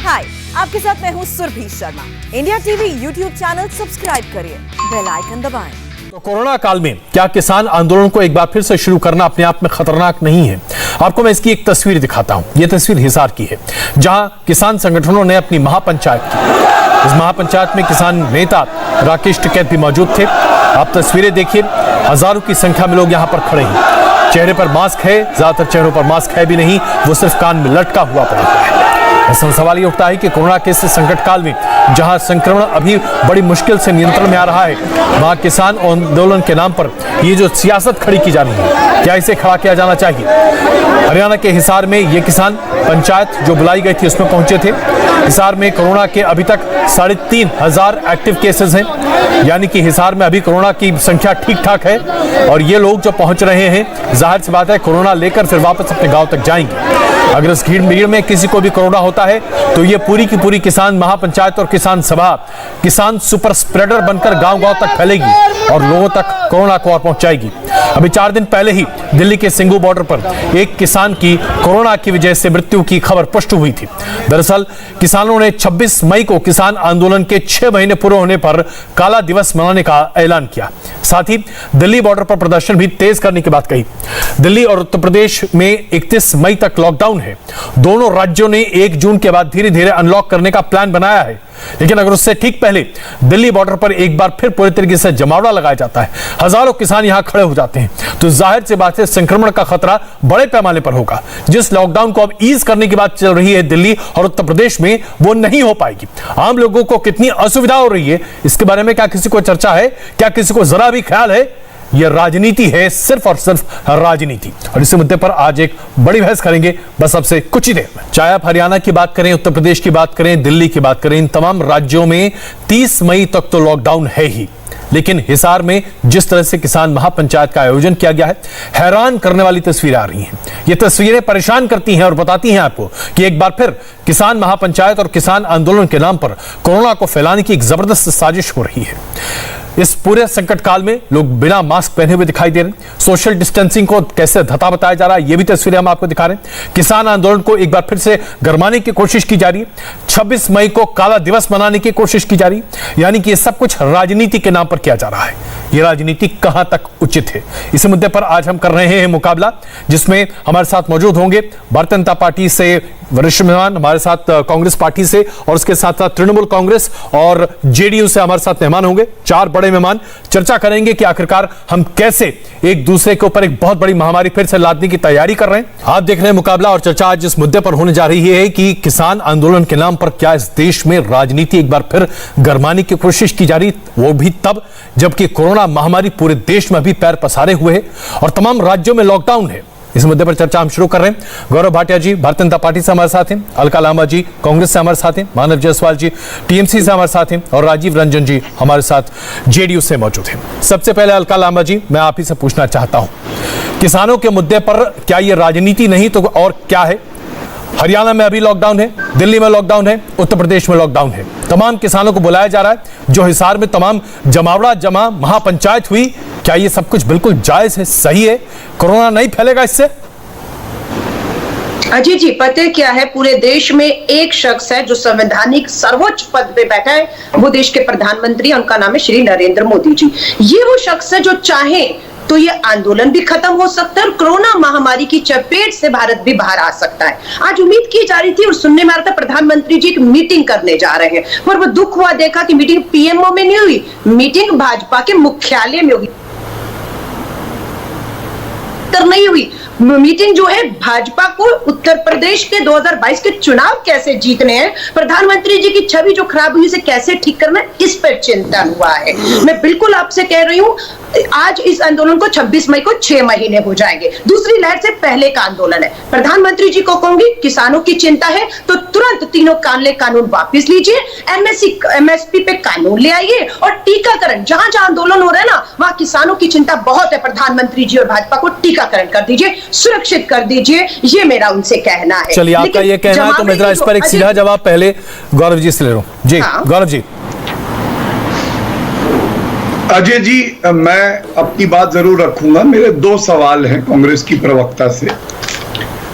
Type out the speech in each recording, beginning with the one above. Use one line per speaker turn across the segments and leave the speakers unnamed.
हाय, आपके साथ मैं हूँ Surabhi Sharma. India TV YouTube channel subscribe करिए, बेल आइकन दबाएं।
तो कोरोना काल में क्या किसान आंदोलन को एक बार फिर से शुरू करना अपने आप में खतरनाक नहीं है? आपको मैं इसकी एक तस्वीर दिखाता हूं। यह तस्वीर हिसार की है, जहां किसान संगठनों ने अपनी महापंचायत की। इस महापंचायत में किसान नेता राकेश टिकैत भी मौजूद थे। आप तस्वीरें देखिए, हजारों की संख्या में लोग यहां पर खड़े हैं। चेहरे पर मास्क है, ज्यादातर चेहरों पर मास्क है भी नहीं, वो सिर्फ कान में लटका हुआ पड़ा है। ऐसा सवाल ये उठता है कि कोरोना के इस संकट काल में जहां संक्रमण अभी बड़ी मुश्किल से नियंत्रण में आ रहा है, वहां किसान आंदोलन के नाम पर ये जो सियासत खड़ी की जा रही है, क्या इसे खड़ा किया जाना चाहिए? हरियाणा के हिसार में ये किसान पंचायत जो बुलाई गई थी उसमें पहुंचे थे। हिसार में कोरोना के अभी तक 3,500 एक्टिव केसेस हैं, यानी कि हिसार में अभी कोरोना की संख्या ठीक ठाक है। और ये लोग जो पहुंच रहे हैं, जाहिर सी बात है कोरोना लेकर फिर वापस अपने गांव तक जाएंगे। अगर इस भीड़ में किसी को भी कोरोना होता है तो ये पूरी की पूरी किसान महापंचायत और किसान सभा किसान सुपर स्प्रेडर बनकर गांव-गांव तक फैलेगी और लोगों तक कोरोना को और पहुंचाएगी। अभी 4 दिन पहले ही दिल्ली के सिंघू बॉर्डर पर एक किसान की कोरोना की वजह से मृत्यु की खबर पुष्ट हुई थी। दरअसल किसानों ने 26 मई को किसान आंदोलन के 6 महीने पूरे होने पर काला दिवस मनाने का ऐलान किया। साथ ही दिल्ली बॉर्डर पर प्रदर्शन भी तेज करने की बात कही। दिल्ली और उत्तर प्रदेश में 31 मई तक लॉकडाउन है। दोनों राज्यों ने 1 जून के बाद धीरे धीरे अनलॉक करने का प्लान बनाया है, लेकिन अगर उससे ठीक पहले दिल्ली बॉर्डर पर एक बार फिर पूरी तरीके से जमावड़ा लगाया जाता है, हजारों किसान यहां खड़े हो जाते हैं, तो जाहिर सी बात है संक्रमण का खतरा बड़े पैमाने पर होगा। जिस लॉकडाउन को अब ईज करने की बात चल रही है दिल्ली और उत्तर प्रदेश में, वो नहीं हो पाएगी। आम लोगों को कितनी असुविधा हो रही है, इसके बारे में क्या किसी को चर्चा है? क्या किसी को जरा भी ख्याल है? यह राजनीति है, सिर्फ और सिर्फ राजनीति। और इस मुद्दे पर आज एक बड़ी बहस करेंगे बस अब से कुछ ही देर में। चाहे आप हरियाणा की बात करें, उत्तर प्रदेश की बात करें, दिल्ली की बात करें, इन तमाम राज्यों में 30 मई तक तो लॉकडाउन है ही। लेकिन हिसार में जिस तरह से किसान महापंचायत का आयोजन किया गया है, हैरान करने वाली तस्वीरें आ रही हैं। ये तस्वीरें परेशान करती हैं और बताती हैं आपको कि एक बार फिर किसान महापंचायत और किसान आंदोलन के नाम पर कोरोना को फैलाने की एक जबरदस्त साजिश हो रही है। इस पूरे संकट काल में लोग बिना मास्क पहने हुए दिखाई दे रहे हैं। सोशल डिस्टेंसिंग को कैसे धता बताया जा रहा है, ये भी तस्वीरें हम आपको दिखा रहे हैं। किसान आंदोलन को एक बार फिर से गरमाने की कोशिश की जा रही है। 26 मई को काला दिवस मनाने की कोशिश की जा रही है, यानी कि ये सब कुछ राजनीति के नाम पर किया जा रहा है। ये राजनीति कहां तक उचित है, इस मुद्दे पर आज हम कर रहे हैं मुकाबला, जिसमें हमारे साथ मौजूद होंगे भारतीय जनता पार्टी से वरिष्ठ मेहमान, हमारे साथ कांग्रेस पार्टी से और उसके साथ साथ तृणमूल कांग्रेस और जेडीयू से हमारे साथ मेहमान होंगे। 4 बड़े मेहमान चर्चा करेंगे कि आखिरकार हम कैसे एक दूसरे के ऊपर एक बहुत बड़ी महामारी फिर से लादने की तैयारी कर रहे हैं। आप देख रहे हैं मुकाबला और चर्चा आज इस मुद्दे पर होने जा रही है कि किसान आंदोलन के नाम पर क्या इस देश में राजनीति एक बार फिर गरमाने की कोशिश की जा रही, वो भी तब जबकि कोरोना महामारी पूरे देश में अभी पैर पसारे हुए है और तमाम राज्यों में लॉकडाउन है। इस मुद्दे पर चर्चा हम शुरू कर रहे हैं। गौरव भाटिया जी भारतीय जनता पार्टी से हमारे साथ हैं, अलका लांबा जी कांग्रेस से हमारे साथ हैं, मानव जायसवाल जी टीएमसी से हमारे साथ हैं और राजीव रंजन जी हमारे साथ जेडीयू से मौजूद हैं। सबसे पहले अलका लांबा जी, मैं आप ही से पूछना चाहता हूं, किसानों के मुद्दे पर क्या यह राजनीति नहीं तो और क्या है? हरियाणा में अभी लॉकडाउन है, दिल्ली में लॉकडाउन है, उत्तर प्रदेश में लॉकडाउन है। तमाम किसानों को बुलाया जा रहा है। जो हिसार में तमाम जमावड़ा जमा महापंचायत हुई, क्या ये सब कुछ बिल्कुल जायज है, सही है? कोरोना नहीं फैलेगा इससे?
अजय जी, पता है क्या है, पूरे देश में एक शख्स है जो संवैधानिक सर्वोच्च पद पे बैठा है, वो देश के प्रधानमंत्री, उनका नाम है श्री नरेंद्र मोदी जी। ये वो शख्स है जो चाहे तो ये आंदोलन भी खत्म हो सकता है और कोरोना महामारी की चपेट से भारत भी बाहर आ सकता है। आज उम्मीद की जा रही थी और सुनने में आ रहा था प्रधानमंत्री जी एक मीटिंग करने जा रहे हैं, पर वो दुख हुआ देखा कि मीटिंग पीएमओ में नहीं हुई, मीटिंग भाजपा के मुख्यालय में हुई, नहीं हुई। मीटिंग जो है भाजपा को उत्तर प्रदेश के 2022 के चुनाव कैसे जीतने हैं, प्रधानमंत्री जी की छवि जो खराब हुई उसे कैसे ठीक करना है, इस पर चिंतन हुआ है। मैं बिल्कुल आपसे कह रही हूं, आज इस आंदोलन को 26 मई को 6 महीने हो जाएंगे। दूसरी लहर से पहले का आंदोलन है। प्रधानमंत्री जी को कहूंगी, किसानों की चिंता है तो तुरंत तीनों कानून वापस लीजिए, एमएसपी पे कानून ले आइए और टीकाकरण, जहां जहां आंदोलन हो रहा है ना, वहां किसानों की चिंता बहुत है। प्रधानमंत्री जी और भाजपा को टीकाकरण कर दीजिए, सुरक्षित कर दीजिए, ये मेरा उनसे कहना है।
चलिए, आपका ये कहना है तो मैं जरा इस पर एक सीधा जवाब पहले गौरव जी से ले रहा हूं। जी गौरव जी।
अजय जी, मैं अपनी बात जरूर रखूंगा। मेरे 2 सवाल हैं कांग्रेस की प्रवक्ता से।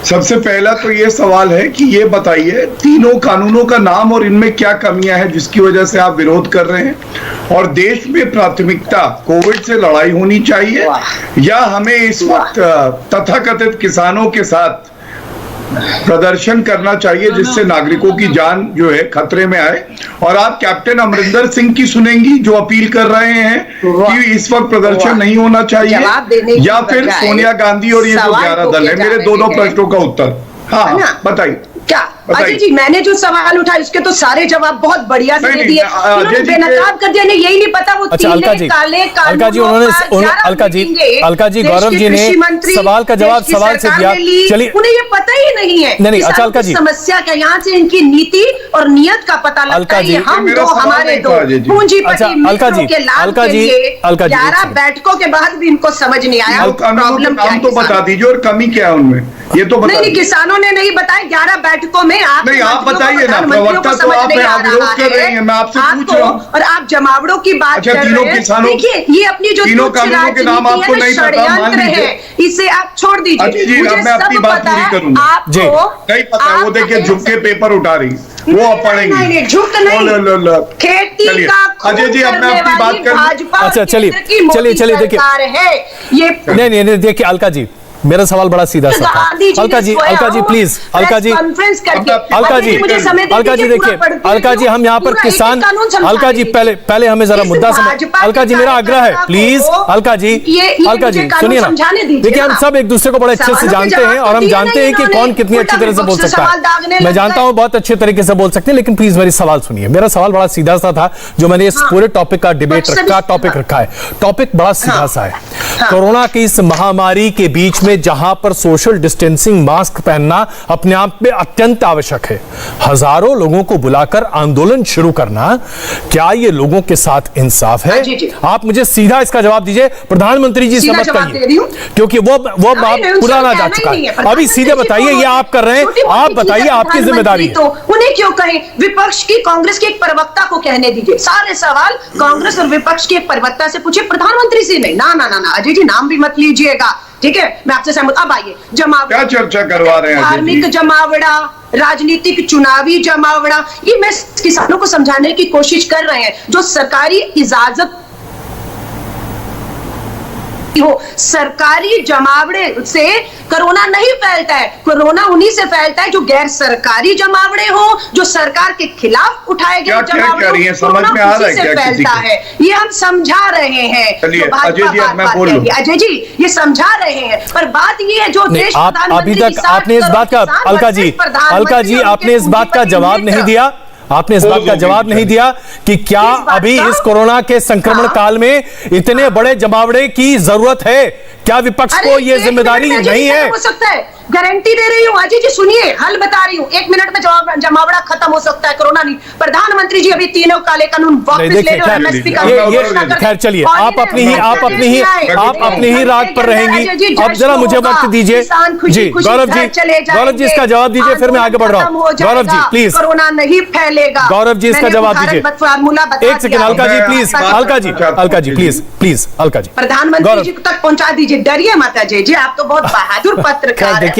सबसे पहला तो ये सवाल है कि ये बताइए तीनों कानूनों का नाम और इनमें क्या कमियां हैं जिसकी वजह से आप विरोध कर रहे हैं, और देश में प्राथमिकता कोविड से लड़ाई होनी चाहिए या हमें इस वक्त तथाकथित किसानों के साथ प्रदर्शन करना चाहिए जिससे नागरिकों की जान जो है खतरे में आए। और आप कैप्टन अमरिंदर सिंह की सुनेंगी जो अपील कर रहे हैं कि इस वक्त प्रदर्शन नहीं होना चाहिए, या फिर सोनिया गांधी और ये जो 11 दल है। मेरे दोनों प्रश्नों का उत्तर हाँ बताइए।
क्या अजय जी, मैंने जो सवाल उठाए उसके तो सारे जवाब बहुत बढ़िया से दे दिए। उन्होंने बेनकाब कर दिया, यही नहीं पता वो
अच्छा, अलका जी, अलका जी अलका जी गौरव जी ने सवाल का जवाब सवाल से दिया। चलिए,
उन्हें ये पता ही नहीं है।
नहीं अच्छा अलका जी,
समस्या का यहाँ से इनकी नीति और नियत का पता लगता है। हम दो हमारे दो पूंजीपति मित्रों के लाभ के लिए 11 बैठकों के बाद भी इनको समझ नहीं आया प्रॉब्लम क्या है।
तो बता दीजिए और कमी क्या है उनमें, ये तो
नहीं, किसानों ने नहीं बताया। 11 बैठकों में आप
नहीं, आप बताइए ना, प्रवक्ता तो आप विरोध कर रहे हैं, मैं आपसे पूछ रहा हूँ।
और आप जमावड़ों की बात कर रहे हैं। देखिए, ये अपनी जो
तीनों कानूनों के नाम आपको नहीं पता, मान लीजिए,
इसे आप छोड़ दीजिए।
मुझे मैं अपनी बात पूरी करूंगा।
आपको
नहीं पता, वो देखिए झुक के पेपर उठा रही, वो आप पढ़ेंगे।
झुक नहीं, खेती का
अजय जी, अब मैं अपनी बात कर।
अच्छा चलिए देखिए, नहीं देखिए अलका जी, मेरा सवाल बड़ा सीधा सा था। अलका जी प्लीज, अलका जी देखिए, अलका जी हम यहाँ पर किसान, अलका जी पहले हमें जरा मुद्दा समझ। अलका जी मेरा आग्रह है प्लीज, अलका जी सुनिए ना। देखिए, हम सब एक दूसरे को बड़े अच्छे से जानते हैं और हम जानते हैं कि कौन कितनी अच्छी तरह से बोल सकता है। मैं जानता हूँ बहुत अच्छे तरीके से बोल सकते हैं, लेकिन प्लीज मेरी सवाल सुनिए। मेरा सवाल बड़ा सीधा सा था, जो मैंने इस पूरे टॉपिक का डिबेट टॉपिक रखा है। टॉपिक बड़ा सीधा सा है। कोरोना की इस महामारी के बीच में जहां पर सोशल डिस्टेंसिंग, मास्क पहनना अपने आप में अत्यंत आवश्यक है, हजारों लोगों को बुलाकर आंदोलन शुरू करना, क्या ये लोगों के साथ इंसाफ है? आप मुझे सीधा इसका जवाब दीजिए। प्रधानमंत्री जी समझ करिए, क्योंकि वो पुराना जा चुका है। अभी सीधे बताइए, ये आप कर रहे हैं, आप बताइए, आपकी जिम्मेदारी है।
तो उन्हें क्यों कहें? विपक्ष की, कांग्रेस के एक प्रवक्ता को कहने दीजिए। सारे सवाल कांग्रेस और विपक्ष के एक प्रवक्ता से पूछिए, प्रधानमंत्री से नहीं। ना ना ना अजय जी, नाम भी मत लीजिएगा, ठीक है? मैं आपसे सहमत। अब आइए, जमावड़ा,
क्या चर्चा करवा रहे हैं?
धार्मिक जमावड़ा, राजनीतिक चुनावी जमावड़ा, ये मैं किसानों को समझाने की कोशिश कर रहे हैं। जो सरकारी इजाजत हो, सरकारी जमावड़े से कोरोना नहीं फैलता है। कोरोना उन्हीं से फैलता है जो गैर सरकारी जमावड़े हो, जो सरकार के खिलाफ उठाए गए जमावड़े,
समझ में आ रहा है क्या
फैलता है। ये हम समझा रहे हैं। अजय जी ये समझा रहे हैं, पर बात ये है जो देश
अभी तक आपने इस बात का, अलका जी आपने इस बात का जवाब नहीं दिया। आपने इस बात का जवाब नहीं दिया कि क्या अभी इस कोरोना के संक्रमण काल में इतने बड़े जमावड़े की जरूरत है? क्या विपक्ष को यह जिम्मेदारी नहीं है?
हो सकता है, गारंटी दे रही हूँ अजय जी, सुनिए, हल बता रही हूँ। 1 मिनट में जमावड़ा खत्म हो सकता है, कोरोना नहीं। प्रधानमंत्री जी अभी तीनों काले कानून वापस ले रहे हैं।
खैर चलिए, आप अपनी ही रात पर रहेंगी। अब जरा मुझे वक्त दीजिए जी। गौरव जी इसका जवाब दीजिए, फिर मैं आगे बढ़ रहा हूँ। गौरव जी प्लीज,
कोरोना नहीं फैलेगा।
गौरव जी इसका जवाब दीजिए। एक second, Alka ji please, Alka ji please, Alka ji
प्रधानमंत्री जी तक पहुंचा दीजिए। डरिए मत अजय जी, आप तो बहुत बहादुर पत्रकार हैं।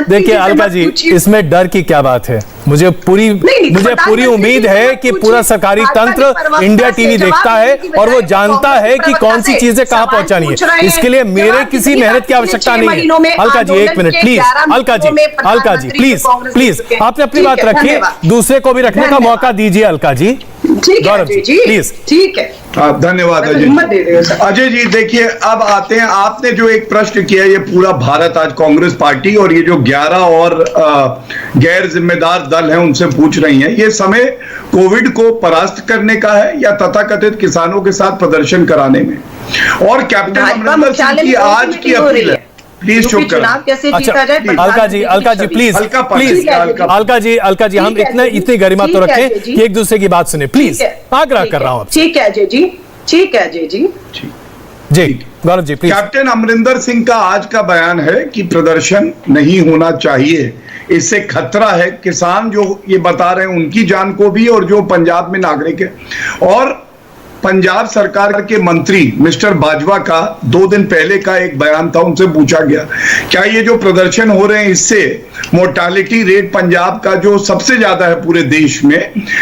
देखिए अलका जी, इसमें डर की क्या बात है? मुझे पूरी उम्मीद है कि पूरा सरकारी तंत्र इंडिया टीवी देखता है और वो जानता है कि कौन सी चीजें कहां पहुंचानी है। इसके लिए मेरे किसी मेहनत की आवश्यकता नहीं है। Alka ji 1 minute please, Alka ji please आपने अपनी बात रखी, दूसरे को भी रखने का मौका दीजिए। अलका जी,
गौरव जी प्लीज। ठीक है,
धन्यवाद अजय जी। देखिए, अब आते हैं, आपने जो एक प्रश्न किया, ये पूरा भारत आज कांग्रेस पार्टी और ये जो 11 और गैर जिम्मेदार दल हैं उनसे पूछ रही हैं, ये समय कोविड को परास्त करने का है या तथाकथित किसानों के साथ प्रदर्शन कराने में? और कैप्टन अमरिंदर सिंह की आज की अपील है, प्लीज चुप करें।
अलका जी प्लीज, अलका जी हम इतनी गरिमा तो रखें कि एक दूसरे की बात सुने, प्लीज आग्रह कर रहा हूं।
ठीक है अजय जी, ठीक है अजय जी।
जी गौरव जी प्लीज।
कैप्टन अमरिंदर सिंह का आज का बयान है कि प्रदर्शन नहीं होना चाहिए, इससे खतरा है। किसान जो ये बता रहे हैं उनकी जान को भी, और जो पंजाब में नागरिक है। और पंजाब सरकार के मंत्री मिस्टर बाजवा का 2 दिन पहले का एक बयान था, उनसे पूछा गया क्या ये जो प्रदर्शन हो रहे हैं इससे मोर्टालिटी रेट पंजाब का जो सबसे ज्यादा है पूरे देश में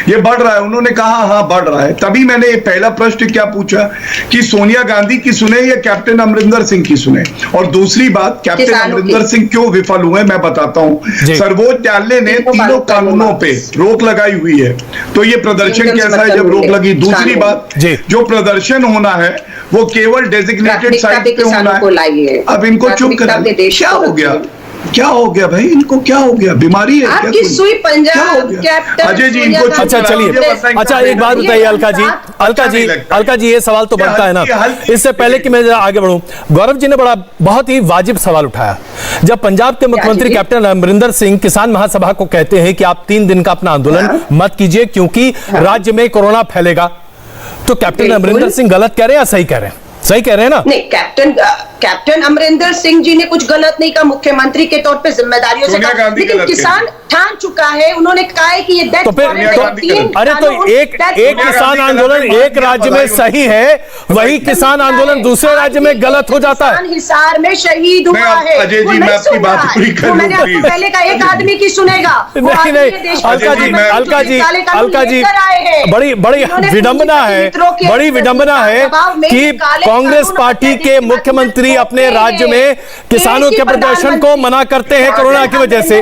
ये बढ़ रहा है? उन्होंने कहा हाँ बढ़ रहा है। तभी मैंने पहला प्रश्न क्या पूछा कि सोनिया गांधी की सुने या कैप्टन अमरिंदर सिंह की सुने? और दूसरी बात, कैप्टन अमरिंदर सिंह क्यों विफल हुए मैं बताता हूं। सर्वोच्च न्यायालय ने तीनों कानूनों पे रोक लगाई हुई है, तो ये प्रदर्शन कैसा है जब रोक लगी? दूसरी बात, जो प्रदर्शन होना है वो केवल डेजिग्नेटेड साइट पे होना है। अब इनको चुप करा, क्या हो गया? क्या हो गया भाई, इनको क्या हो गया? बीमारी है
आपकी
क्या?
सुई पंजाब कैप्टन
अजय जी इनको
अच्छा चलिए, अच्छा एक बात बताइए अलका जी ये सवाल तो बनता है ना। इससे पहले कि मैं आगे बढ़ूं, गौरव जी ने बहुत ही वाजिब सवाल उठाया। जब पंजाब के मुख्यमंत्री कैप्टन अमरिंदर सिंह किसान महासभा को कहते हैं कि आप 3 दिन का अपना आंदोलन मत कीजिए क्योंकि राज्य में कोरोना फैलेगा, तो कैप्टन अमरिंदर सिंह गलत कह रहे हैं या सही कह रहे हैं? सही कह रहे हैं ना?
नहीं, कैप्टन अमरिंदर सिंह जी ने कुछ गलत नहीं कहा, मुख्यमंत्री के तौर पे जिम्मेदारियों से कहा, लेकिन किसान ठान चुका है, उन्होंने कहा है कि ये
तो फिर अरे तो एक किसान आंदोलन एक राज्य में सही है, वही किसान आंदोलन दूसरे राज्य में गलत हो जाता है।
हिसार में शहीद हुआ है।
अजय जी मैं आपकी बात पूरी कर
मैंने आपको पहले का एक आदमी की सुनेगा।
नहीं, अलका जी बड़ी विडंबना है कि कांग्रेस पार्टी के मुख्यमंत्री अपने राज्य में किसानों के प्रदर्शन को मना करते हैं कोरोना की वजह से,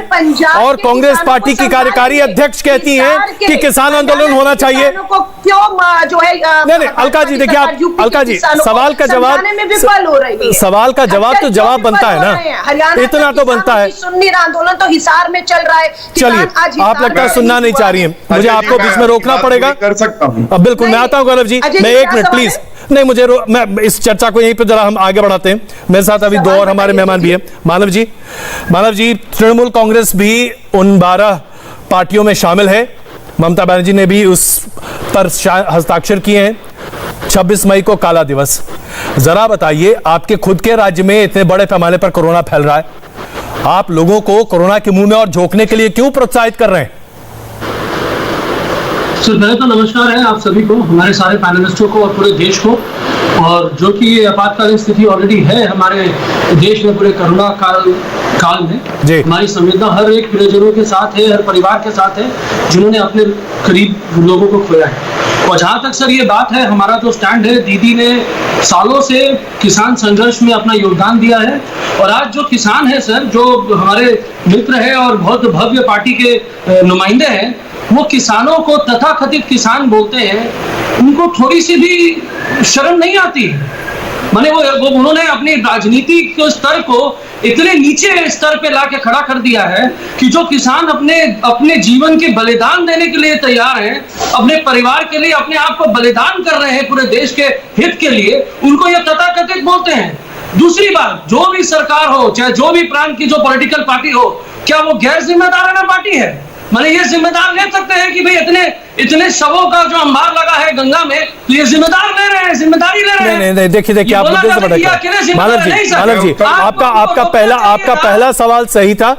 और कांग्रेस पार्टी की कार्यकारी अध्यक्ष कहती हैं कि किसान आंदोलन होना चाहिए। नहीं अलका जी देखिए, आप अलका जी सवाल का जवाब तो जवाब बनता है ना, इतना तो बनता है।
सुन्नी आंदोलन तो हिसार में चल रहा है।
चलिए आप लगता है सुनना नहीं चाह रही है, मुझे आपको बीच में रोकना पड़ेगा।
कर सकता हूं
बिल्कुल, मैं आता हूं गौरव जी, मैं 1 मिनट प्लीज। नहीं मुझे मैं इस चर्चा को यहीं पे जरा हम आगे बढ़ाते हैं। मेरे साथ अभी 2 और हमारे मेहमान भी हैं। मानव जी तृणमूल कांग्रेस भी उन 12 पार्टियों में शामिल है, ममता बनर्जी ने भी उस पर हस्ताक्षर किए हैं। 26 मई को काला दिवस, जरा बताइए आपके खुद के राज्य में इतने बड़े पैमाने पर कोरोना फैल रहा है, आप लोगों को कोरोना के मुंह में और झोंकने के लिए क्यों प्रोत्साहित कर रहे हैं?
सर पहले तो नमस्कार है आप सभी को, हमारे सारे पैनलिस्टों को और पूरे देश को। और जो कि ये आपातकालीन स्थिति ऑलरेडी है हमारे देश में, पूरे कोरोना काल में हमारी संवेदना हर एक प्रियजनों के साथ है, हर परिवार के साथ है जिन्होंने अपने करीब लोगों को खोया है। और जहाँ तक सर ये बात है, हमारा जो स्टैंड है, दीदी ने सालों से किसान संघर्ष में अपना योगदान दिया है, और आज जो किसान है सर, जो हमारे मित्र है और बहुत भव्य पार्टी के नुमाइंदे हैं, वो किसानों को तथाकथित किसान बोलते हैं, उनको थोड़ी सी भी शर्म नहीं आती। माने वो उन्होंने अपनी राजनीति के स्तर को इतने नीचे स्तर पे लाके खड़ा कर दिया है कि जो किसान अपने जीवन के बलिदान देने के लिए तैयार हैं, अपने परिवार के लिए अपने आप को बलिदान कर रहे हैं पूरे देश के हित के लिए, उनको ये तथाकथित बोलते हैं। दूसरी बात, जो भी सरकार हो, चाहे जो भी प्रांत की जो पॉलिटिकल पार्टी हो, क्या वो गैर जिम्मेदाराना पार्टी है? माने ये जिम्मेदार ले सकते हैं कि भाई इतने शवों का जो अंबार लगा है गंगा में, तो ये जिम्मेदार ले रहे हैं, जिम्मेदारी ले रहे हैं।
नहीं देखिए आप मुद्दे से भटक। मानव जी आपका पहला सवाल सही था,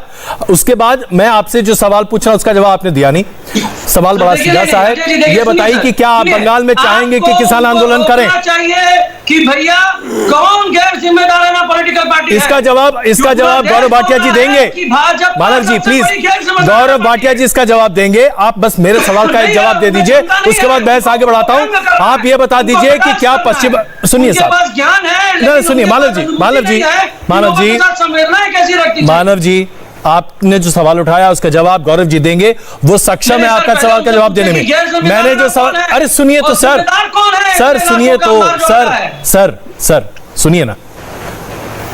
उसके बाद मैं आपसे जो सवाल पूछा उसका जवाब आपने दिया नहीं। सवाल बड़ा सीधा सा है, ये बताइए कि क्या आप बंगाल में चाहेंगे कि किसान आंदोलन करें?
चाहिए कि भैया कौन गैर जिम्मेदाराना पॉलिटिकल पार्टी?
इसका जवाब गौरव भाटिया जी देंगे। मानव जी प्लीज, गौरव भाटिया जी इसका जवाब देंगे। आप बस मेरे सवाल का एक जवाब दे दीजिए, उसके बाद बहस आगे बढ़ाता हूं। आप ये बता दीजिए कि क्या पश्चिम, सुनिए साहब,
ज्ञान है,
सुनिए मानव जी आपने जो सवाल उठाया उसका जवाब गौरव जी देंगे, वो सक्षम है आपका सवाल का जवाब देने में। मैंने जो सवाल, अरे सुनिए तो सर सुनिए तो सर सुनिए ना,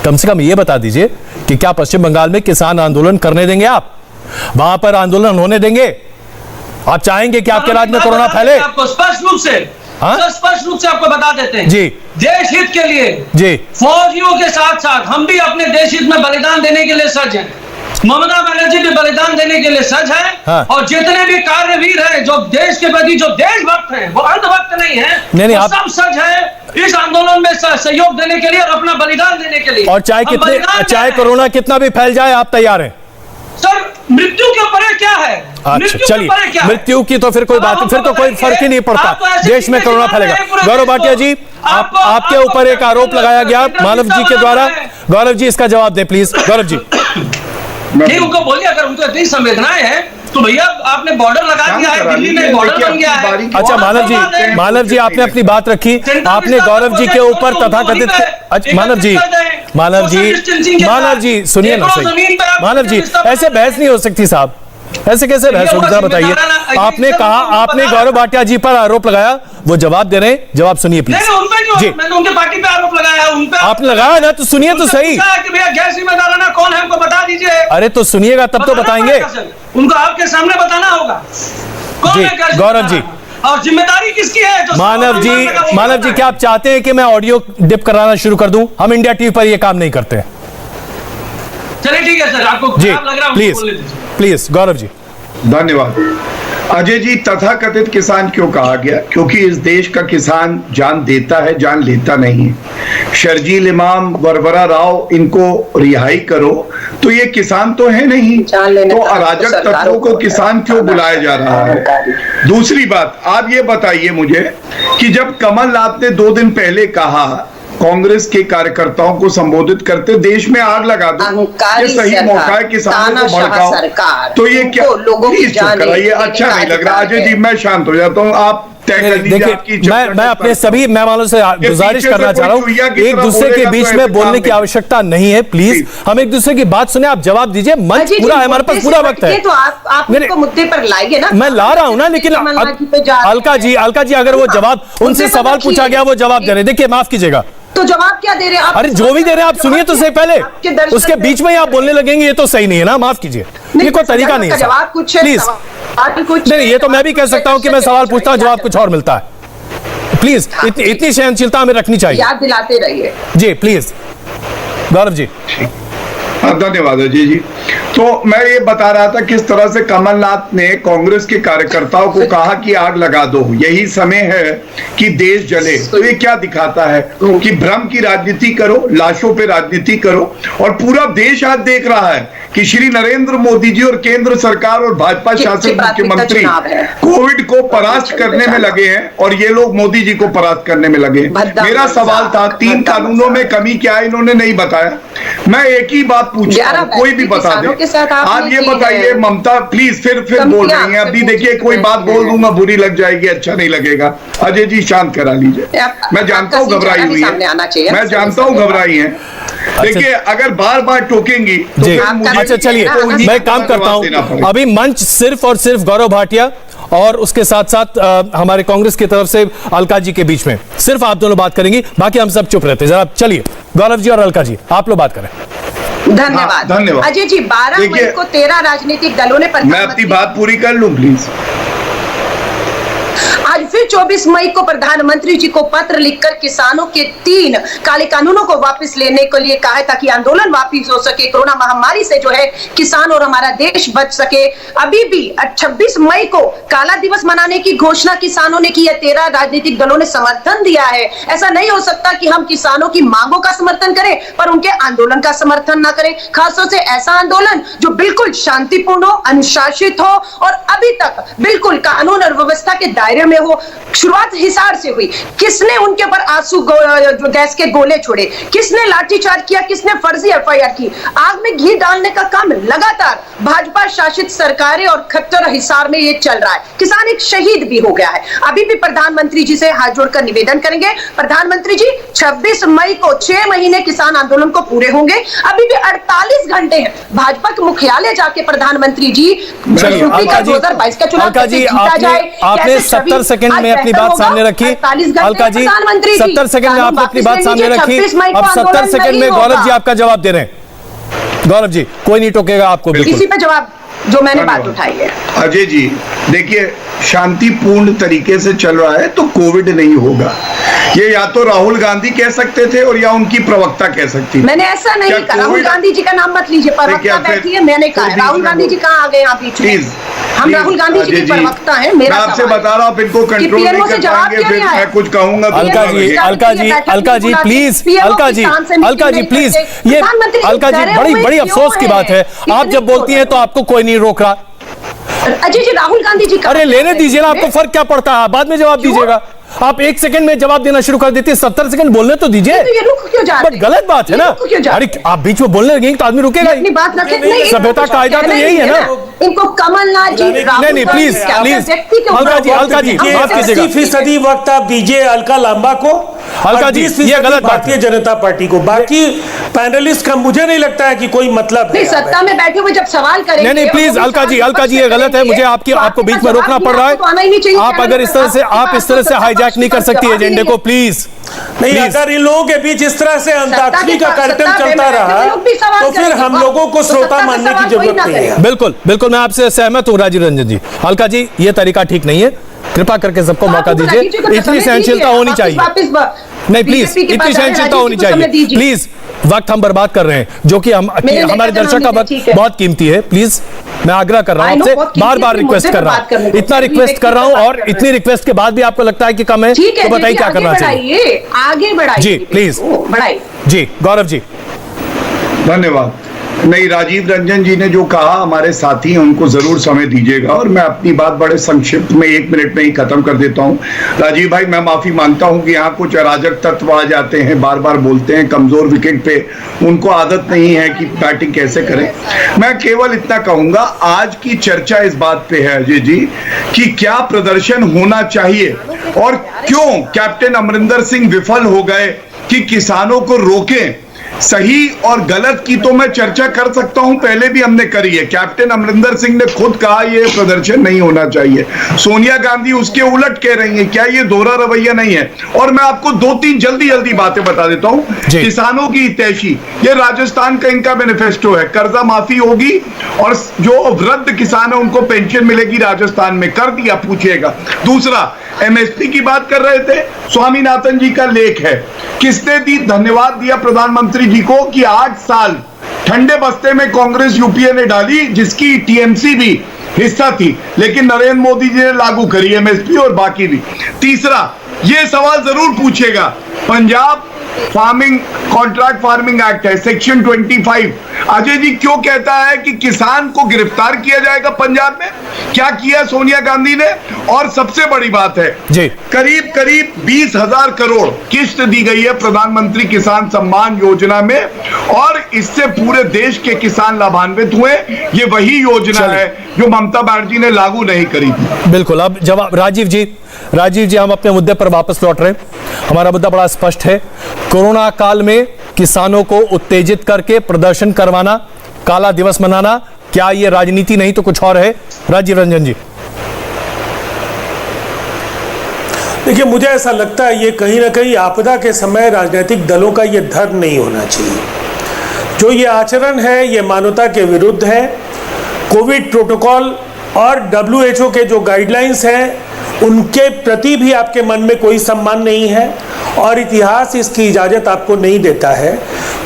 कम से कम ये बता दीजिए कि क्या पश्चिम बंगाल में किसान आंदोलन करने देंगे आप? वहां पर आंदोलन होने देंगे? आप चाहेंगे कि आपके राज्य में कोरोना फैले?
आपको स्पष्ट रूप से आपको बता देते हैं
जी,
देश हित के लिए
जी,
फौजियों के साथ साथ हम भी अपने देश हित में बलिदान देने के लिए सज्ज हैं। ममता बनर्जी भी बलिदान देने के लिए सज्ज है।
हाँ।
और जितने भी कार्यवीर हैं, जो देश के प्रति जो देशभक्त हैं, वो अंधभक्त नहीं है,
नहीं,
वो सब सज्ज है इस आंदोलन में सहयोग देने के लिए और अपना बलिदान देने के लिए।
और चाहे कोरोना कितना भी फैल जाए आप तैयार हैं?
सर मृत्यु के परे क्या है?
अच्छा चलिए, मृत्यु की तो फिर कोई बात नहीं, फिर तो कोई फर्क ही नहीं पड़ता, देश में कोरोना फैलेगा। गौरव भाटिया जी, आपके ऊपर एक आरोप लगाया गया मानव जी के द्वारा। गौरव जी इसका जवाब दें प्लीज। गौरव जी
नहीं, उनको बोलिए, अगर उनको इतनी संवेदनाएं हैं तो भैया आपने बॉर्डर लगा दिया है, दिल्ली में बॉर्डर बन गया है।
अच्छा मानव जी आपने अपनी बात रखी, आपने गौरव जी के ऊपर तथाकथित मानव जी सुनिए ना सही, मानव जी ऐसे बहस नहीं हो सकती साहब, ऐसे कैसे बहस होगी साहब बताइए। आपने कहा, आपने गौरव भाटिया जी पर आरोप लगाया, वो जवाब दे रहे हैं, जवाब सुनिए प्लीज।
जी मैंने उनके पार्टी पे आरोप लगाया, उन पे
आपने लगाया ना, तो सुनिए तो सही
कि भैया गैर जिम्मेदाराना कौन है हमको बता दीजिए।
अरे तो सुनिएगा तब तो बताएंगे,
उनको आपके सामने बताना होगा
जी। गौरव जी
और जिम्मेदारी किसकी है?
मानव जी क्या आप चाहते हैं कि मैं ऑडियो डिप कराना शुरू कर दूं? हम इंडिया टीवी पर ये काम नहीं करते हैं।
चलिए ठीक है सर, आपको खराब लग रहा है
प्लीज गौरव जी।
धन्यवाद। अजय जी, तथाकथित किसान क्यों कहा गया? क्योंकि इस देश का किसान जान देता है, जान लेता नहीं। शर्जील इमाम, वरवरा राव, इनको रिहाई करो तो ये किसान तो है नहीं, तो अराजक तत्वों को किसान क्यों बुलाया जा रहा है? दूसरी बात, आप ये बताइए मुझे कि जब कमलनाथ ने 2 दिन पहले कहा कांग्रेस के कार्यकर्ताओं को संबोधित करते, देश में आग लगा दो, ये सही मौका है किसानों को भड़काओ, तो ये क्या प्लीज चुप कराइए, अच्छा नहीं लग रहा। अजय जी मैं शांत हो जाता हूँ, आप
देखिए मैं अपने सभी मेहमानों से गुजारिश करना चाह रहा हूँ, एक दूसरे के बीच में बोलने की आवश्यकता नहीं है, प्लीज हम एक दूसरे की बात सुने, आप जवाब दीजिए, मंच पूरा है, हमारे पास पूरा वक्त है।
तो आप मुद्दे पर लाइए ना,
मैं ला रहा हूँ ना, लेकिन अलका जी अगर वो जवाब, उनसे सवाल पूछा गया वो जवाब दे रहे, देखिए माफ कीजिएगा,
तो जवाब क्या दे रहे हैं आप?
अरे जो भी दे रहे हैं आप सुनिए तो सही पहले, उसके बीच में ही आप बोलने लगेंगे, ये तो सही नहीं है ना, माफ कीजिए, ये कोई तरीका नहीं है
जवाब कुछ है,
प्लीज। नहीं ये तो मैं भी कह सकता हूं कि मैं सवाल पूछता हूं, जवाब कुछ और मिलता है। प्लीज इतनी सहनशीलता हमें रखनी चाहिए,
याद दिलाते रहिए
जी प्लीज। गौरव जी
धन्यवाद अजय जी। तो मैं ये बता रहा था किस तरह से कमलनाथ ने कांग्रेस के कार्यकर्ताओं को कहा कि आग लगा दो, यही समय है कि देश जले। तो ये क्या दिखाता है कि भ्रम की राजनीति करो, लाशों पे राजनीति करो, और पूरा देश आज देख रहा है कि श्री नरेंद्र मोदी जी और केंद्र सरकार और भाजपा शासित मुख्यमंत्री कोविड को परास्त करने में लगे हैं, और ये लोग मोदी जी को परास्त करने में लगे। मेरा सवाल था 3 कानूनों में कमी क्या है, इन्होंने नहीं बताया। मैं एक ही बात पूछ रहा हूं, कोई भी बता दे। आप ये बताइए ममता, प्लीज फिर बोल रही हैं, अभी देखिए कोई बात बोल दूंगा बुरी लग जाएगी, अच्छा नहीं लगेगा। अजय जी शांत करा लीजिए, मैं जानता हूँ घबराई हुई है, मैं जानता हूँ घबराई है, देखिए अगर बार बार टोकेंगी तो
जी। अच्छा चलिए मैं काम करता हूं, अभी मंच सिर्फ और सिर्फ गौरव भाटिया और उसके साथ साथ हमारे कांग्रेस की तरफ से अलका जी के बीच में सिर्फ आप दोनों बात करेंगी, बाकी हम सब चुप रहते हैं। जरा चलिए गौरव जी और अलका जी आप लोग बात करें।
धन्यवाद। अजय जी 12 मई को 13 राजनीतिक दलों ने,
मैं अपनी बात पूरी कर लूं प्लीज।
आज फिर 24 मई को प्रधानमंत्री जी को पत्र लिखकर किसानों के 3 काले कानूनों को वापस लेने के लिए कहा है, ताकि आंदोलन वापस हो सके, कोरोना महामारी से जो है किसान और हमारा देश बच सके। अभी भी 26 मई को काला दिवस मनाने की घोषणा किसानों ने की है, 13 राजनीतिक दलों ने समर्थन दिया है। ऐसा नहीं हो सकता कि हम किसानों की मांगों का समर्थन करें पर उनके आंदोलन का समर्थन ना करें, खासतौर से ऐसा आंदोलन जो बिल्कुल शांतिपूर्ण हो, अनुशासित हो और अभी तक बिल्कुल कानून और व्यवस्था के दायरे में हो। शुरुआत हिसार से हुई, किसने उनके ऊपर आंसू गैस के गोले छोड़े, किसने लाठीचार्ज किया, किसने फर्जी एफआईआर की, आग में घी डालने का काम लगातार भाजपा शासित सरकारें और खट्टर हिसार में ये चल रहा है। किसान एक शहीद भी हो गया है। अभी भी प्रधानमंत्री जी से हाथ जोड़कर निवेदन करेंगे, प्रधानमंत्री जी 26 मई को 6 महीने किसान आंदोलन को पूरे होंगे, अभी भी 48 घंटे हैं। भाजपा के मुख्यालय जाके प्रधानमंत्री जी 2022 का चुनाव कैसे जीता जाए,
आपने 70 सेकंड में अपनी बात सामने रखी। अलका जी 70 सेकंड में आपने अपनी बात सामने रखी, अब 70 सेकंड में गौरव जी आपका जवाब दे रहे हैं। गौरव जी कोई नहीं टोकेगा आपको,
किसी पे जवाब जो मैंने बात उठाई है।
अजय जी देखिए शांतिपूर्ण तरीके से चल रहा है तो कोविड नहीं होगा, ये या तो राहुल गांधी कह सकते थे और या उनकी प्रवक्ता कह सकती थी।
मैंने ऐसा नहीं
क्या
कहा, राहुल गांधी जी का नाम मत लीजिए, प्रवक्ता बैठी है, मैंने कहा राहुल गांधी जी कहाँ आ गए यहाँ बीच में? हम राहुल गांधी जी की प्रवक्ता हैं।
मैं आपसे बता रहा हूँ, आप इनको कंट्रोल नहीं कर पाएंगे, फिर मैं कुछ कहूंगा।
अलका जी प्लीज, अलका जी प्लीज, ये अलका जी बड़ी अफसोस की बात है, आप जब बोलती हैं तो आपको कोई नहीं रोक रहा।
अजय जी, राहुल गांधी जी
अरे लेने दीजिए ना, आपको फर्क क्या पड़ता है, बाद में जवाब दीजिएगा। आप 1 सेकंड में जवाब देना शुरू कर देते हैं, 70 सेकंड बोलने तो दीजिए।
तो ये रुक क्यों जा रहे हैं?
बट गलत बात है ना, अरे आप बीच में बोलने लगेंगे तो आदमी रुकेगा ही।
अपनी बात रखें,
सभ्यता कायदा तो यही है ना।
इनको कमलनाथ जी,
नहीं प्लीज अलका जी माफ कीजिएगा।
80% वक्त आप दीजिए अलका लांबा को,
अलका जी ये गलत बात
भारतीय जनता पार्टी को। बाकी पैनलिस्ट का मुझे नहीं लगता है कि कोई मतलब
नहीं, सत्ता में बैठे हुए जब सवाल करेंगे।
नहीं प्लीज अलका जी ये गलत है, मुझे आपको बीच में रोकना पड़ रहा है। आप अगर इस तरह से हाईजैक नहीं कर सकती एजेंडे को, प्लीज
नहीं। अगर इन लोगों के बीच इस तरह से अंताक्षरी का कार्यक्रम चलता रहा तो फिर हम लोगों को श्रोता मानने की जरूरत नहीं है।
बिल्कुल मैं आपसे सहमत हूँ राजीव रंजन जी। अलका जी ये तरीका ठीक नहीं है, कृपा करके सबको मौका दीजिए। इतनी सहनशीलता होनी चाहिए, नहीं प्लीज इतनी सहनशीलता होनी चाहिए। प्लीज वक्त हम बर्बाद कर रहे हैं, जो कि हमारे दर्शक का वक्त बहुत कीमती है। प्लीज मैं आग्रह कर रहा हूं आपसे, बार रिक्वेस्ट कर रहा हूं, इतना रिक्वेस्ट कर रहा हूं, और इतनी रिक्वेस्ट के बाद भी आपको लगता है कि कम है तो बताइए क्या करना चाहिए।
आगे बढ़ाइए
जी प्लीज,
बढ़ाइए
जी गौरव जी।
धन्यवाद। नहीं, राजीव रंजन जी ने जो कहा, हमारे साथी हैं, उनको जरूर समय दीजिएगा, और मैं अपनी बात बड़े संक्षिप्त में 1 मिनट में ही खत्म कर देता हूं। राजीव भाई, मैं माफी मांगता हूं कि यहाँ कुछ अराजक तत्व आ जाते हैं, बार बार बोलते हैं कमजोर विकेट पे, उनको आदत नहीं है कि बैटिंग कैसे करें। मैं केवल इतना कहूंगा, आज की चर्चा इस बात पे है अजय जी कि क्या प्रदर्शन होना चाहिए और क्यों कैप्टन अमरिंदर सिंह विफल हो गए कि किसानों को रोकें। सही और गलत की तो मैं चर्चा कर सकता हूं, पहले भी हमने करी है। कैप्टन अमरिंदर सिंह ने खुद कहा यह प्रदर्शन नहीं होना चाहिए, सोनिया गांधी उसके उलट कह रही हैं। क्या ये दोहरा रवैया नहीं है? और मैं आपको 2-3 जल्दी बातें बता देता हूं। किसानों की हितैषी, ये राजस्थान का इनका मैनिफेस्टो है, कर्जा माफी होगी और जो वृद्ध किसान है उनको पेंशन मिलेगी राजस्थान में, कर दिया, पूछिएगा। दूसरा, एमएसपी की बात कर रहे थे, स्वामीनाथन जी का लेख है, किसने दी? धन्यवाद दिया प्रधानमंत्री जी को कि 8 साल ठंडे बस्ते में कांग्रेस यूपीए ने डाली, जिसकी टीएमसी भी हिस्सा थी, लेकिन नरेंद्र मोदी जी ने लागू करी एमएसपी और बाकी भी। तीसरा, ये सवाल जरूर पूछेगा, Punjab farming contract farming act है, सेक्शन 25, अजय जी क्यों कहता है कि किसान को गिरफ्तार किया जाएगा पंजाब में? क्या किया सोनिया गांधी ने? और सबसे बड़ी बात है जी, करीब 20,000 करोड़ किस्त दी गई है प्रधानमंत्री किसान सम्मान योजना में, और इससे पूरे देश के किसान लाभान्वित हुए। ये वही योजना है जो ममता बनर्जी ने लागू नहीं करी थी।
बिल्कुल। अब जवाब राजीव जी, हम अपने मुद्दे पर वापस लौट रहे हैं। हमारा मुद्दा बड़ा स्पष्ट है, कोरोना काल में किसानों को उत्तेजित करके प्रदर्शन करवाना, काला दिवस मनाना, क्या यह राजनीति नहीं तो कुछ और है? राजीव रंजन जी।
देखिए, मुझे ऐसा लगता है ये कहीं ना कहीं आपदा के समय राजनीतिक दलों का ये धर्म नहीं होना चाहिए। जो ये आचरण है ये मानवता के विरुद्ध है। कोविड प्रोटोकॉल और WHO के जो गाइडलाइंस हैं उनके प्रति भी आपके मन में कोई सम्मान नहीं है, और इतिहास इसकी इजाज़त आपको नहीं देता है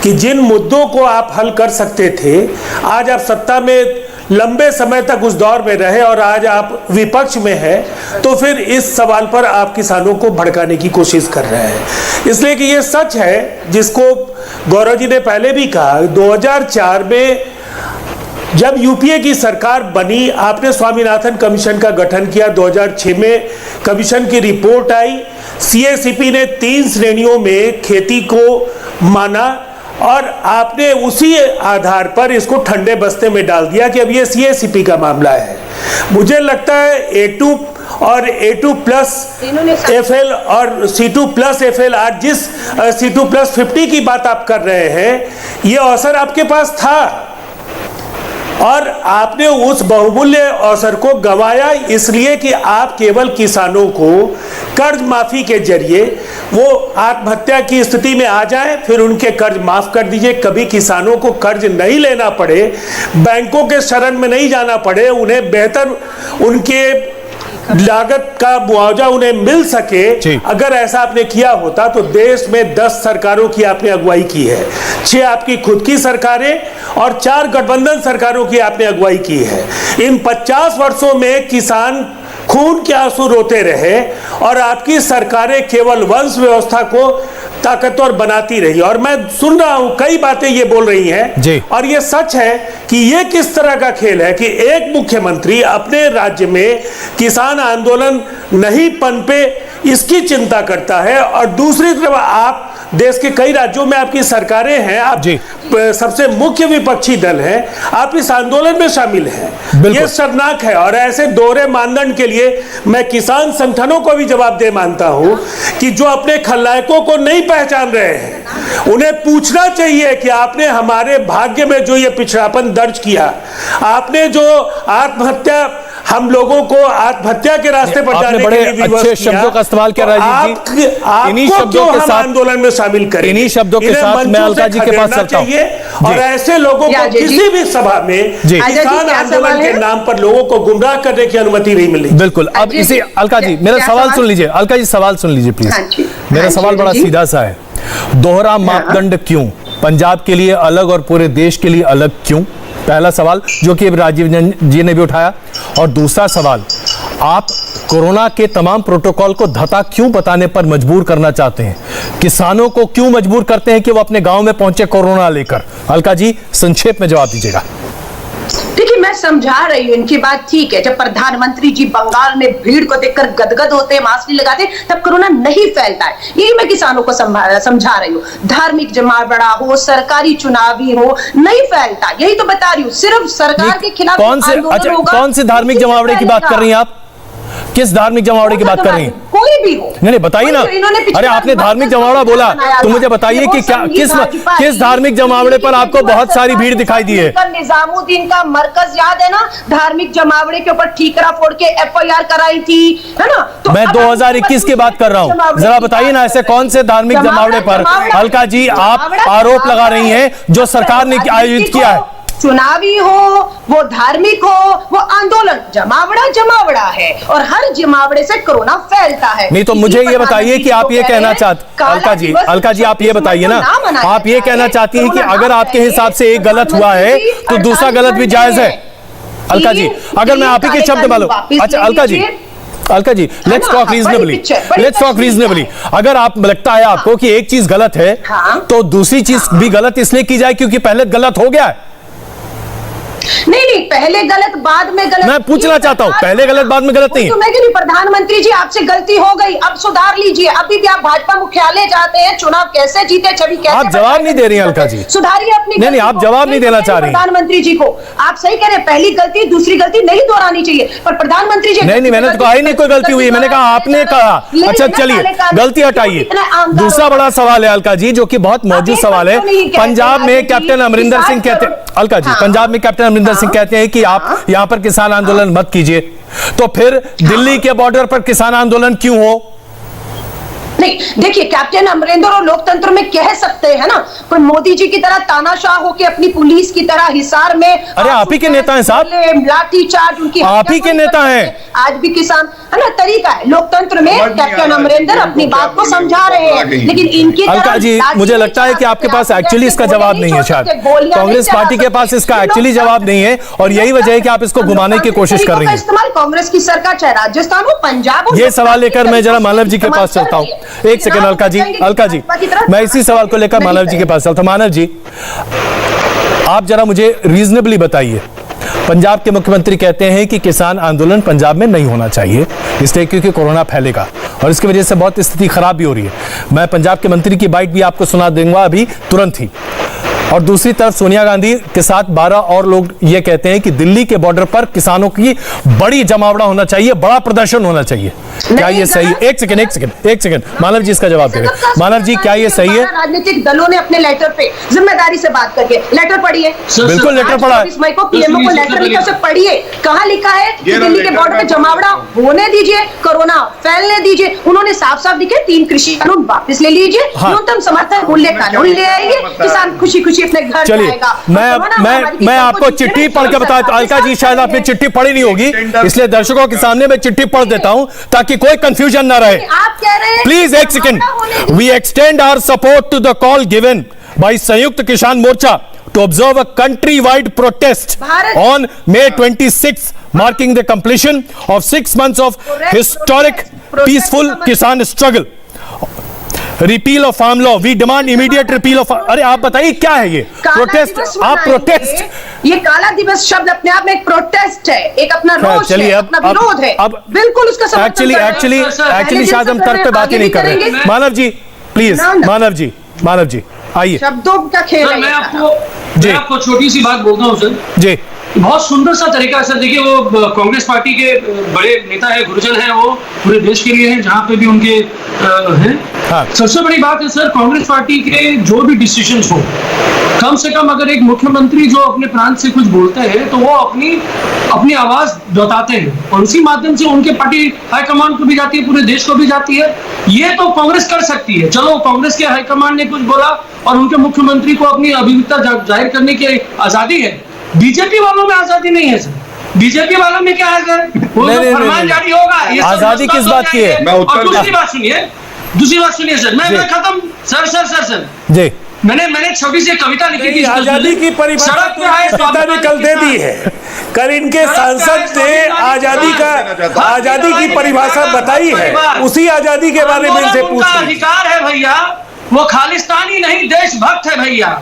कि जिन मुद्दों को आप हल कर सकते थे, आज आप सत्ता में लंबे समय तक उस दौर में रहे और आज आप विपक्ष में हैं, तो फिर इस सवाल पर आप किसानों को भड़काने की कोशिश कर रहे हैं। इसलिए कि ये सच है जिसको गौरव जी ने पहले भी कहा, 2004 में जब यूपीए की सरकार बनी, आपने स्वामीनाथन कमीशन का गठन किया। 2006 में कमीशन की रिपोर्ट आई, सीएसीपी ने 3 श्रेणियों में खेती को माना, और आपने उसी आधार पर इसको ठंडे बस्ते में डाल दिया कि अब ये सीएसीपी का मामला है। मुझे लगता है A2 और A2+ FL और C2+ FL, आज जिस C2+ 50 की बात आप कर रहे हैं, ये अवसर आपके पास था और आपने उस बहुमूल्य अवसर को गंवाया, इसलिए कि आप केवल किसानों को कर्ज माफी के जरिए वो आत्महत्या की स्थिति में आ जाएं, फिर उनके कर्ज माफ कर दीजिए। कभी किसानों को कर्ज नहीं लेना पड़े, बैंकों के शरण में नहीं जाना पड़े, उन्हें बेहतर उनके लागत का मुआवजा उन्हें मिल सके, अगर ऐसा आपने किया होता तो देश में 10 सरकारों की आपने अगुवाई की है, 6 आपकी खुद की सरकारें और 4 गठबंधन सरकारों की आपने अगुवाई की है। इन 50 वर्षों में किसान खून के आंसू रोते रहे और आपकी सरकारें केवल वंश व्यवस्था को ताकतवर बनाती रही। और मैं सुन रहा हूं कई बातें ये बोल रही हैं और ये सच है कि ये किस तरह का खेल है कि एक मुख्यमंत्री अपने राज्य में किसान आंदोलन नहीं पनपे इसकी चिंता करता है और दूसरी तरफ आप देश के कई राज्यों में आपकी सरकारें हैं, आप सबसे मुख्य विपक्षी दल हैं, आप इस आंदोलन में शामिल हैं। ये शर्मनाक है और ऐसे दोहरे मानदंड के लिए मैं किसान संगठनों को भी जवाबदेह मानता हूं कि जो अपने खलनायकों को नहीं पहचान रहे हैं उन्हें पूछना चाहिए कि आपने हमारे भाग्य में जो ये पिछड़ापन दर्ज किया, आपने जो आत्महत्या हम लोगों को आत्महत्या के रास्ते पर जाने के लिए
अच्छे शब्दों का इस्तेमाल किया राजीव जी। इन्हीं शब्दों के साथ
आंदोलन में शामिल करें,
इन्हीं शब्दों के साथ मैं अलका जी के पास चलता हूं
और ऐसे लोगों को किसी भी सभा में किसान आंदोलन के नाम पर लोगों को गुमराह करने की अनुमति नहीं मिली।
बिल्कुल। अब इसी अलका जी मेरा सवाल सुन लीजिए, अलका जी सवाल सुन लीजिए प्लीज। मेरा सवाल बड़ा सीधा सा है, दोहरा मापदंड क्यों? पंजाब के लिए अलग और पूरे देश के लिए अलग क्यों? पहला सवाल जो कि राजीव जी ने भी उठाया। और दूसरा सवाल, आप कोरोना के तमाम प्रोटोकॉल को धता क्यों बताने पर मजबूर करना चाहते हैं? किसानों को क्यों मजबूर करते हैं कि वो अपने गांव में पहुंचे कोरोना लेकर? अलका जी संक्षेप में जवाब दीजिएगा।
देखिए मैं समझा रही हूँ इनकी बात, ठीक है। जब प्रधानमंत्री जी बंगाल में भीड़ को देखकर गदगद होते हैं, मास्क नहीं लगाते, तब कोरोना नहीं फैलता है। यही मैं किसानों को समझा रही हूँ। धार्मिक जमावड़ा हो, सरकारी चुनावी हो, नहीं फैलता, यही तो बता रही हूँ। सिर्फ सरकार के खिलाफ
कौन से धार्मिक जमावड़े की बात कर रही हैं आप? किस धार्मिक जमावड़े की बात कर रही हैं?
कोई भी हो।
नहीं बताइए ना। अरे आपने धार्मिक जमावड़ा बोला तो मुझे बताइए कि क्या किस धार्मिक जमावड़े पर आपको बहुत सारी भीड़ दिखाई दी है?
निजामुद्दीन का मरकज याद है ना, धार्मिक जमावड़े के ऊपर ठीकरा फोड़ के FIR कराई थी, है ना? तो
मैं 2021 की बात कर रहा हूँ, जरा बताइए ना ऐसे कौन से धार्मिक जमावड़े पर अलका जी आप आरोप लगा रही हैं जो सरकार ने आयोजित किया है?
चुनावी हो, वो धार्मिक हो, वो आंदोलन जमावड़ा है और हर जमावड़े से कोरोना फैलता है।
नहीं तो मुझे ये बताइए कि आप ये कहना चाहते, अलका जी आप ये बताइए ना, आप ये कहना चाहती हैं कि अगर आपके हिसाब से एक गलत हुआ है तो दूसरा गलत भी जायज है? अलका जी अगर मैं आप ही के शब्द मानो, अच्छा अलका जी लेट्स टॉक रीजनेबली। अगर आप लगता है आपको कि एक चीज गलत है तो दूसरी चीज भी गलत इसलिए की जाए क्योंकि पहले गलत हो गया है?
नहीं, पहले गलत बाद में गलत।
मैं पूछना चाहता हूँ, पहले गलत बाद में गलत नहीं है।
मैं कह रही प्रधानमंत्री जी आपसे गलती हो गई, अब सुधार लीजिए। अभी भी आप भाजपा मुख्यालय जाते हैं, चुनाव कैसे जीते, छवि कैसे,
आप जवाब नहीं दे रही हैं अलका जी।
सुधारिए अपनी।
नहीं आप जवाब नहीं देना चाह रही
प्रधानमंत्री जी को। आप सही कह रहे हैं, पहली गलती दूसरी गलती नहीं दोहरानी चाहिए, पर प्रधानमंत्री जी
नहीं मैंने तो कहा ही नहीं कोई गलती हुई है, मैंने कहा आपने कहा। अच्छा चलिए गलती हटाइए। दूसरा बड़ा सवाल है अलका जी जो कि बहुत मौजूद सवाल है। पंजाब में कैप्टन अमरिंदर सिंह कहते हैं, अलका जी पंजाब में कैप्टन अमरिंदर सिंह कहते हैं कि आप यहां पर किसान आंदोलन मत कीजिए, तो फिर दिल्ली के बॉर्डर पर किसान आंदोलन क्यों हो?
नहीं देखिए, कैप्टन अमरिंदर और लोकतंत्र में कह सकते हैं ना, कोई मोदी जी की तरह तानाशाह होकर अपनी पुलिस की तरह हिसार में।
अरे आप ही के नेता हैं साहब,
लाठी चार्ज उनकी,
आप ही के नेता हैं।
आज भी किसान, है ना, तरीका है लोकतंत्र में। कैप्टन अमरिंदर अपनी बात को समझा रहे हैं, लेकिन इनकी
अलका जी मुझे लगता है कि आपके पास एक्चुअली इसका जवाब नहीं है, शायद कांग्रेस पार्टी के पास इसका एक्चुअली जवाब नहीं है और यही वजह है कि आप इसको घुमाने की कोशिश कर रही हैं।
इस्तेमाल कांग्रेस की सरकार चाहे राजस्थान हो, पंजाब हो।
ये सवाल लेकर मैं जरा मानव जी के पास चलता हूँ। एक सेकंड अलका जी मैं इसी सवाल को लेकर मानव जी के पास चलता हूं। मानव जी आप जरा मुझे रीजनेबली बताइए, पंजाब के मुख्यमंत्री कहते हैं कि किसान आंदोलन पंजाब में नहीं होना चाहिए इसलिए क्योंकि कोरोना फैलेगा और इसकी वजह से बहुत स्थिति खराब भी हो रही है। मैं पंजाब के मंत्री की बाइट भी आपको सुना दूंगा अभी तुरंत ही। और दूसरी तरफ सोनिया गांधी के साथ 12 और लोग ये कहते हैं कि दिल्ली के बॉर्डर पर किसानों की बड़ी जमावड़ा होना चाहिए, बड़ा प्रदर्शन होना चाहिए। क्या ये सही है? एक सेकंड मानव जी इसका जवाब देंगे। मानव जी क्या ये सही है?
राजनीतिक दलों ने अपने लेटर पे जिम्मेदारी से बात करके लेटर पढ़िए।
बिल्कुल लेटर पढ़ा है।
मई को पीएमओ को लेटर लिखा, उसे पढ़िए। कहाँ लिखा है कि दिल्ली के बॉर्डर पे जमावड़ा होने दीजिए, कोरोना फैलने दीजिए। उन्होंने साफ साफ लिखे 3 कृषि कानून वापस ले लीजिए, न्यूनतम समर्थन मूल्य कानून ले आइए, किसान खुशी खुशी अपने घर
चलिए,
जाएगा।
मैं आपको चिट्ठी पढ़ के बताता हूं। अलका जी, शायद आपने चिट्ठी पढ़ी नहीं होगी, इसलिए दर्शकों के सामने मैं चिट्ठी पढ़ देता हूं ताकि कोई कंफ्यूजन ना रहे।
आप कह रहे हैं
प्लीज एक second. We extend our support to the call given by Samyukt Kisan Morcha to observe a country-wide protest on May 26, marking the completion of 6 months of historic peaceful Kisan struggle. Repeal of farm law. We demand immediate repeal of. अरे आप बताइए क्या है ये protest? आप protest,
ये काला दिवस शब्द अपने आप में एक प्रोटेस्ट है, एक अपना रोष है, अपना विरोध है।
अब
बिल्कुल उसका समर्थन
एक्चुअली शायद हम तर्क पे बात ही नहीं कर रहे। मानव जी प्लीज, मानव जी आइए।
शब्दों का खेल है।
मैं आपको छोटी सी बात बोलता हूँ सर
जी।
बहुत सुंदर सा तरीका है सर। देखिए, वो कांग्रेस पार्टी के बड़े नेता है, गुरुजन है, वो पूरे देश के लिए हैं, जहाँ पे भी उनके हैं। हाँ। सबसे बड़ी बात है सर, कांग्रेस पार्टी के जो भी डिसीजंस हो, कम से कम अगर एक मुख्यमंत्री जो अपने प्रांत से कुछ बोलते हैं तो वो अपनी आवाज बताते हैं और उसी माध्यम से उनके पार्टी हाईकमान को भी जाती है, पूरे देश को भी जाती है। ये तो कांग्रेस कर सकती है। चलो, कांग्रेस के हाईकमान ने कुछ बोला और उनके मुख्यमंत्री को अपनी अभिव्यक्ति जाहिर करने की आजादी है। बीजेपी वालों में आजादी नहीं है सर। बीजेपी वालों में क्या है सर? वो फरमान जारी होगा,
आजादी किस बात की है?
और दूसरी बात सुनिए सर, मैं खत्म सर
जी।
मैंने एक छोटी सी कविता लिखी थी,
आजादी की परिभाषा ने कल दे दी है। कल इनके सांसद ने आजादी की परिभाषा बताई है, उसी आजादी के बारे में इनसे पूछा।
अधिकार है भैया, वो खालिस्तानी नहीं देशभक्त है भैया।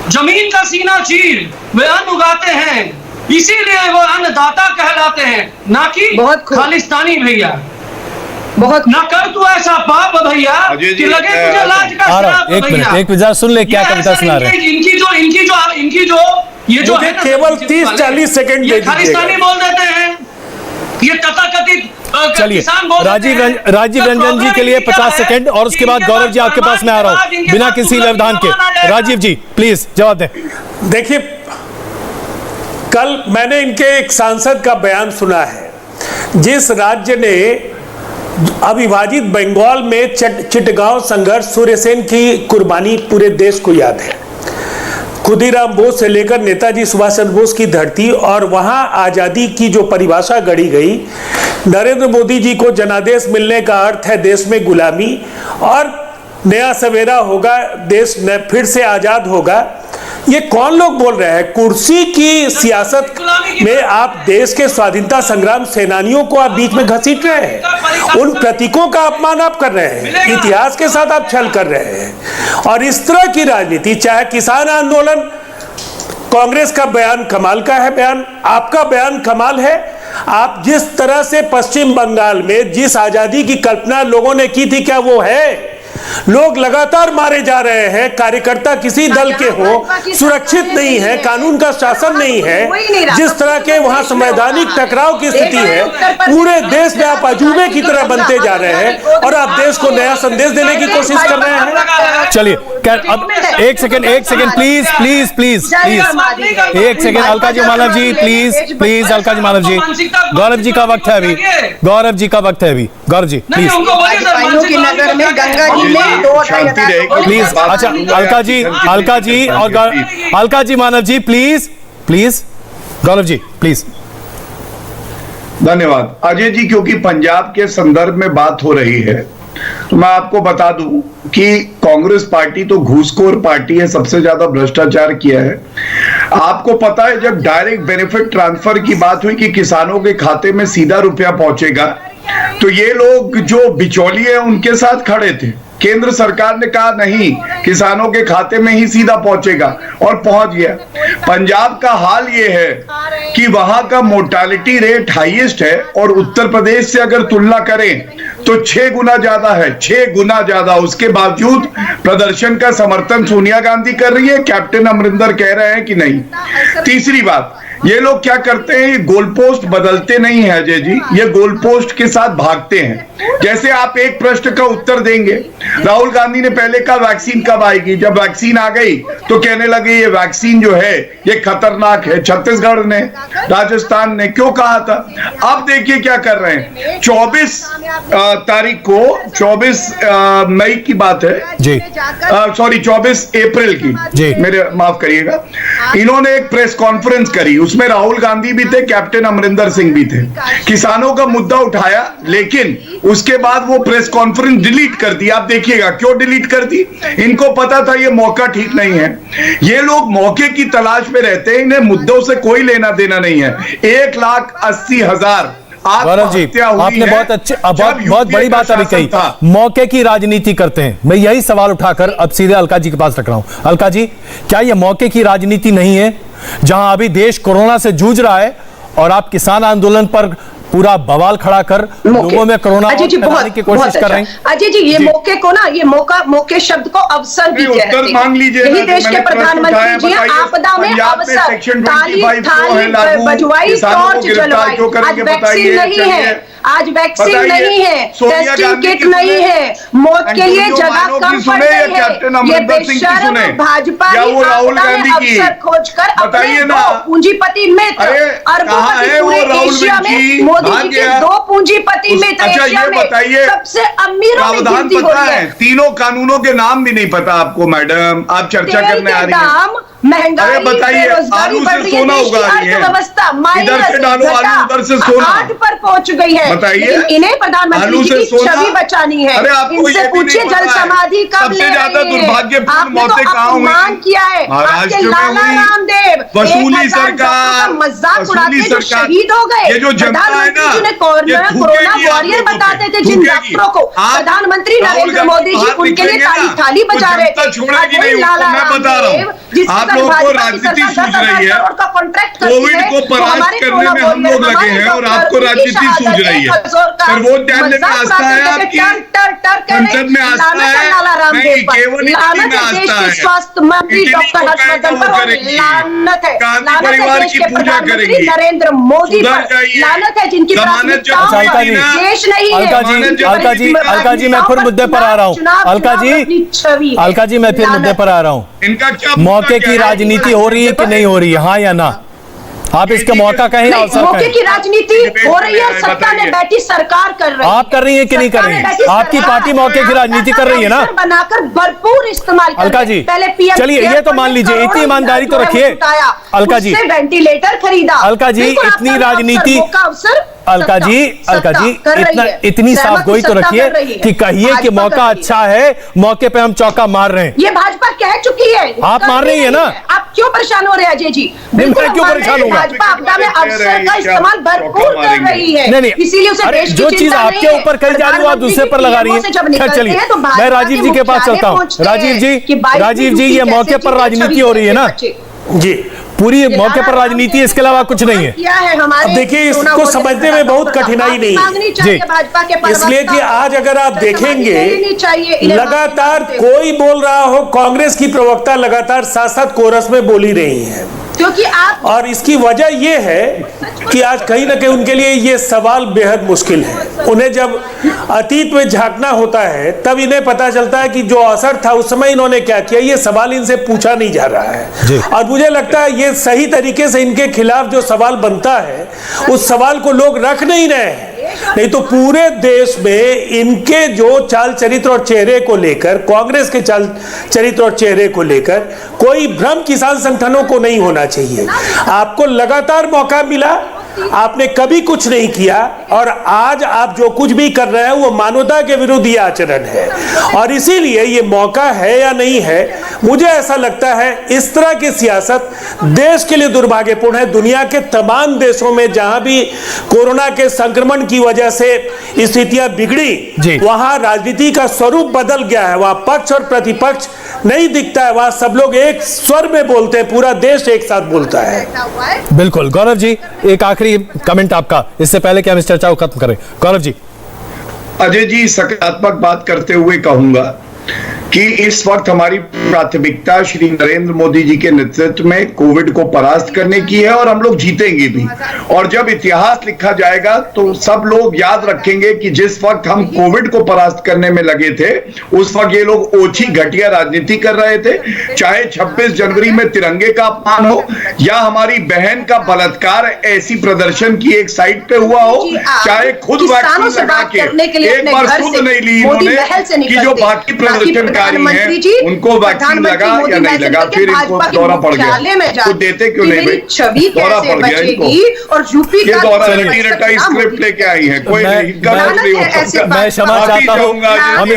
जमीन का सीना चीर वे अन्न उगाते हैं, इसीलिए वो अन्नदाता कहलाते हैं, ना कि खालिस्तानी भैया। बहुत ना कर तू ऐसा पाप भैया कि लगे तुझे लाज का श्राप भैया।
एक मिनट सुन ले, क्या कविता सुना रहे?
इनकी जो ये जो है
केवल 30-40 सेकंड
ये खालिस्तानी बोल देते हैं, ये तथाकथित
चलिए राजीव रंजन जी के लिए 50 सेकंड और उसके बाद गौरव जी आपके पास मैं आ रहा हूं बिना किसी व्यवधान के। राजीव जी प्लीज जवाब दें।
देखिए, कल मैंने इनके एक सांसद का बयान सुना है, जिस राज्य ने अविभाजित बंगाल में चिटगांव संघर्ष, सूर्यसेन की कुर्बानी पूरे देश को याद है। खुदीराम बोस से लेकर नेताजी सुभाष चंद्र बोस की धरती, और वहां आजादी की जो परिभाषा गढ़ी गई, नरेंद्र मोदी जी को जनादेश मिलने का अर्थ है देश में गुलामी और नया सवेरा होगा, देश फिर से आजाद होगा। ये कौन लोग बोल रहे हैं? कुर्सी की सियासत में आप देश के स्वाधीनता संग्राम सेनानियों को आप बीच में घसीट रहे हैं, उन प्रतीकों का अपमान आप कर रहे हैं, इतिहास के साथ आप छल कर रहे हैं। और इस तरह की राजनीति, चाहे किसान आंदोलन, कांग्रेस का बयान कमाल का है, बयान आपका बयान कमाल है। आप जिस तरह से पश्चिम बंगाल में जिस आजादी की कल्पना लोगों ने की थी, क्या वो है? लोग लगातार मारे जा रहे हैं, कार्यकर्ता किसी दल के हो सुरक्षित नहीं है, कानून का शासन नहीं है, जिस तरह के वहां संवैधानिक टकराव की स्थिति है, पूरे देश में आप अजूबे की तरह बनते जा रहे हैं और आप देश को नया संदेश देने की कोशिश कर रहे हैं।
चलिए अब एक सेकंड प्लीज एक सेकंड। अलका जी मानव जी प्लीज अलका जी मानव जी, गौरव जी का वक्त है अभी, गौरव जी प्लीज प्लीज। अच्छा अलका जी मानव जी प्लीज गौरव जी प्लीज।
धन्यवाद अजय जी। क्योंकि पंजाब के संदर्भ में बात हो रही है तो मैं आपको बता दूं कि कांग्रेस पार्टी तो घूसखोर पार्टी है, सबसे ज्यादा भ्रष्टाचार किया है। आपको पता है जब डायरेक्ट बेनिफिट ट्रांसफर की बात हुई कि किसानों के खाते में सीधा रुपया पहुंचेगा, तो ये लोग जो बिचौलिए हैं उनके साथ खड़े थे। केंद्र सरकार ने कहा नहीं, किसानों के खाते में ही सीधा पहुंचेगा, और पहुंच गया। पंजाब का हाल ये है कि वहां का मोर्टालिटी रेट हाईएस्ट है और उत्तर प्रदेश से अगर तुलना करें तो 6 गुना ज्यादा है, 6 गुना ज्यादा। उसके बावजूद प्रदर्शन का समर्थन सोनिया गांधी कर रही है, कैप्टन अमरिंदर कह रहे हैं कि नहीं। तीसरी बात, ये लोग क्या करते हैं, ये गोल पोस्ट बदलते नहीं है अजय जी, ये गोल पोस्ट के साथ भागते हैं। जैसे आप एक प्रश्न का उत्तर देंगे, राहुल गांधी ने पहले कहा वैक्सीन कब आएगी, जब वैक्सीन आ गई तो कहने लगे ये वैक्सीन जो है ये खतरनाक है। छत्तीसगढ़ ने, राजस्थान ने क्यों कहा था? अब देखिए क्या कर रहे हैं। 24 तारीख को, 24 मई की बात है
जी,
सॉरी 24 अप्रैल की
जी,
मेरे माफ करिएगा, इन्होंने एक प्रेस कॉन्फ्रेंस करी, उसमें राहुल गांधी भी थे, कैप्टन अमरिंदर सिंह भी थे। किसानों का मुद्दा उठाया, लेकिन उसके बाद वो प्रेस कॉन्फ्रेंस डिलीट कर दी। आप देखिएगा क्यों डिलीट कर दी, इनको पता था ये मौका ठीक नहीं है। ये लोग मौके की तलाश में रहते हैं, इन्हें मुद्दों से कोई लेना देना नहीं है। 1,80,000
गौरव जी, आपने बहुत अच्छे, बहुत बड़ी बात अभी कही, मौके की राजनीति करते हैं। मैं यही सवाल उठाकर अब सीधे अलका जी के पास रख रहा हूं। अलका जी, क्या यह मौके की राजनीति नहीं है, जहां अभी देश कोरोना से जूझ रहा है और आप किसान आंदोलन पर पूरा बवाल खड़ा कर लोगों में कोरोना फैलाने की कोशिश कर रहे हैं?
अजय जी, ये मौके को ना, ये मौके शब्द को अवसर भी कहते हैं।
मांग लीजिए,
यही देश के प्रधानमंत्री जी हैं, आपदा में अवसर, थाली बजवाई, टॉर्च जलवाई। आज वैक्सीन नहीं है, आज वैक्सीन नहीं है, टेस्टिंग किट नहीं है, मौत के लिए जगह कम पड़ गई है। ये बेशर्म भाजपा ही आपदा में अवसर खोजकर अपने दो पूंजीपति मित्र, अरबोपति पूरे एशिया में, मोदी जी के 2 पूंजीपति मित्र एशिया में सबसे अमीरों में गिनती हो रही है।
तीनों कानूनों के नाम भी नहीं पता आपको मैडम, आप चर्चा करने आ रही हैं।
महंगाई,
बताइए, आलू से सोना उगा रही है,
अर्थव्यवस्था
इधर से डालो आलू, उधर से सोना
8 पर पहुंच गई है।
बताइए,
इन्हें प्रधानमंत्री जी की छवि बचानी है। इनसे पूछिए जल समाधि कब ले
ज्यादा दुर्भाग्यपूर्ण मौतें कहाँ हुई?
अपमान किया है आपके लाला रामदेव,
वसूली सरकार,
मजाक उड़ाते जो शहीद हो गए।
ये जो जनता है ना,
जिन्हें कोरोना वॉरियर बताते थे जिन डॉक्टरों को, प्रधानमंत्री नरेंद्र मोदी जी उनके लिए ताली थाली बजा रहे थे। लाला रामदेव,
आप लोगों को राजनीति सूझ रही है, कोविड को परास्त करने में हम लोग लगे हैं और आपको राजनीति सूझ रही है। सर्वोच्च न्यायालय में आस्था है आपकी, संसद में आस्था है नहीं, केवल नीति में आस्था है।
स्वास्थ्य मंत्री डॉक्टर हर्षवर्धन पर लानत है,
गांधी परिवार की पूजा करेंगी,
नरेंद्र मोदी पर लानत है, जिनकी प्राथमिकताओं देश नहीं है।
अलका जी, मैं फिर मुद्दे पर आ रहा हूँ। अलका जी, मैं फिर मुद्दे पर आ रहा हूँ।
इनका क्या
मौके की राजनीति हो रही है कि नहीं हो रही है, हाँ या ना? आप इसका मौका कहें, अवसर
मौके
कहें।
की राजनीति हो रही है, सत्ता में बैठी सरकार कर रही है।
आप कर रही है कि नहीं कर रही है? आपकी पार्टी मौके की राजनीति कर रही है ना?
बनाकर भरपूर इस्तेमाल कर
अलका जी, चलिए ये तो मान लीजिए, इतनी ईमानदारी तो रखिए। अलका जी,
वेंटिलेटर खरीदा।
अलका जी, इतनी राजनीति, अलका जी, इतनी साफ गोई तो रखिए कि कहिए कि मौका अच्छा है, मौके पे हम चौका मार रहे हैं।
ये भाजपा कह चुकी है,
आप मार रही है ना?
आप क्यों परेशान हो रहे हैं अजय जी?
मैं क्यों परेशान होगा?
भाजपा आपदा में अवसर का इस्तेमाल भरपूर कर रही है,
नहीं,
इसीलिए उसे देश की
जो चीज आपके ऊपर कही जा रही है वो आप दूसरे पर लगा रही है। चलिए, मैं राजीव जी के पास चलता हूँ। राजीव जी, ये मौके पर राजनीति हो रही है ना जी? पूरी मौके पर राजनीति, इसके अलावा कुछ नहीं है।
अब देखिए, इसको समझने में बहुत कठिनाई नहीं है, इसलिए कि आज अगर आप देखेंगे लगातार कोई बोल रहा हो, कांग्रेस की प्रवक्ता लगातार साथ साथ कोरस में बोली रही है,
क्योंकि आप,
और इसकी वजह यह है कि आज कहीं ना कहीं उनके लिए ये सवाल बेहद मुश्किल है। उन्हें जब अतीत में झांकना होता है तब इन्हें पता चलता है कि जो असर था उस समय इन्होंने क्या किया, ये सवाल इनसे पूछा नहीं जा रहा है। और मुझे लगता है ये सही तरीके से इनके खिलाफ जो सवाल बनता है उस सवाल को लोग रख नहीं रहे हैं। नहीं तो पूरे देश में इनके जो चाल चरित्र और चेहरे को लेकर, कांग्रेस के चाल चरित्र और चेहरे को लेकर कोई भ्रम किसान संगठनों को नहीं होना चाहिए। आपको लगातार मौका मिला, आपने कभी कुछ नहीं किया, और आज आप जो कुछ भी कर रहे हैं वो मानवता के विरुद्ध ये आचरण है। और इसीलिए ये मौका है या नहीं है, मुझे ऐसा लगता है इस तरह की सियासत देश के लिए दुर्भाग्यपूर्ण है। दुनिया के तमाम देशों में जहां भी कोरोना के संक्रमण की वजह से स्थितियां बिगड़ी, वहां राजनीति का स्वरूप बदल गया है। वहां पक्ष और प्रतिपक्ष नहीं दिखता है, वहां सब लोग एक स्वर में बोलते हैं, पूरा देश एक साथ बोलता है।
बिल्कुल। गौरव जी, एक आखिरी कमेंट आपका, इससे पहले कि हम इस चर्चा को खत्म करें। गौरव जी।
अजय जी, सकारात्मक बात करते हुए कहूंगा कि इस वक्त हमारी प्राथमिकता श्री नरेंद्र मोदी जी के नेतृत्व में कोविड को परास्त करने की है और हम लोग जीतेंगे भी। और जब इतिहास लिखा जाएगा तो सब लोग याद रखेंगे कि जिस वक्त हम कोविड को परास्त करने में लगे थे उस वक्त ये लोग ओछी घटिया राजनीति कर रहे थे। चाहे 26 जनवरी में तिरंगे का अपमान हो या हमारी बहन का बलात्कार ऐसी प्रदर्शन की एक साइड पे हुआ हो, चाहे खुद वैक्सीन लगा के एक बार खुद नहीं ली इन्होंने कि जो बाकी प्रदर्शनकारी हैं उनको वैक्सीन लगा या नहीं लगा, फिर इनको दौरा पड़ गया। तो देते क्यों नहीं भाई? दौरा पड़ गया इनको।
और यूपी
ये दौरा रटाई स्क्रिप्ट लेके आई है, कोई नहीं हो सकता।
मैं क्षमा चाहता हूं, हम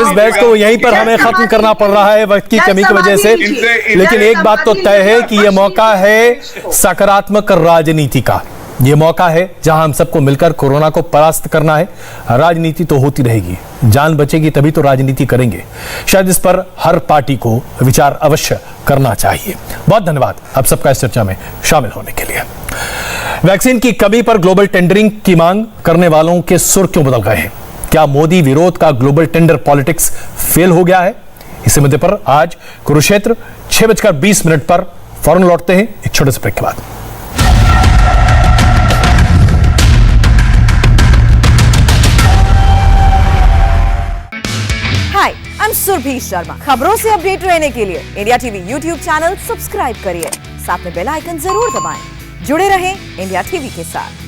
इस बहस को यहीं पर हमें खत्म करना पड़ रहा है वक्त की कमी की वजह से। लेकिन एक बात तो तय है कि यह मौका है सकारात्मक राजनीति का। ये मौका है जहां हम सबको मिलकर कोरोना को परास्त करना है। राजनीति तो होती रहेगी, जान बचेगी तभी तो राजनीति करेंगे। शायद इस पर हर पार्टी को विचार अवश्य करना चाहिए। बहुत धन्यवाद आप सबका इस चर्चा में शामिल होने के लिए। वैक्सीन की कमी पर ग्लोबल टेंडरिंग की मांग करने वालों के सुर क्यों बदल गए हैं? क्या मोदी विरोध का ग्लोबल टेंडर पॉलिटिक्स फेल हो गया है? इसी मुद्दे पर आज कुरुक्षेत्र 6:20 पर फौरन लौटते हैं एक छोटे से ब्रेक के बाद।
हाय, आई एम सुरभि शर्मा। खबरों से अपडेट रहने के लिए India TV YouTube channel subscribe करिए, साथ में बेल आइकन जरूर दबाएं। जुड़े रहें इंडिया टीवी के साथ।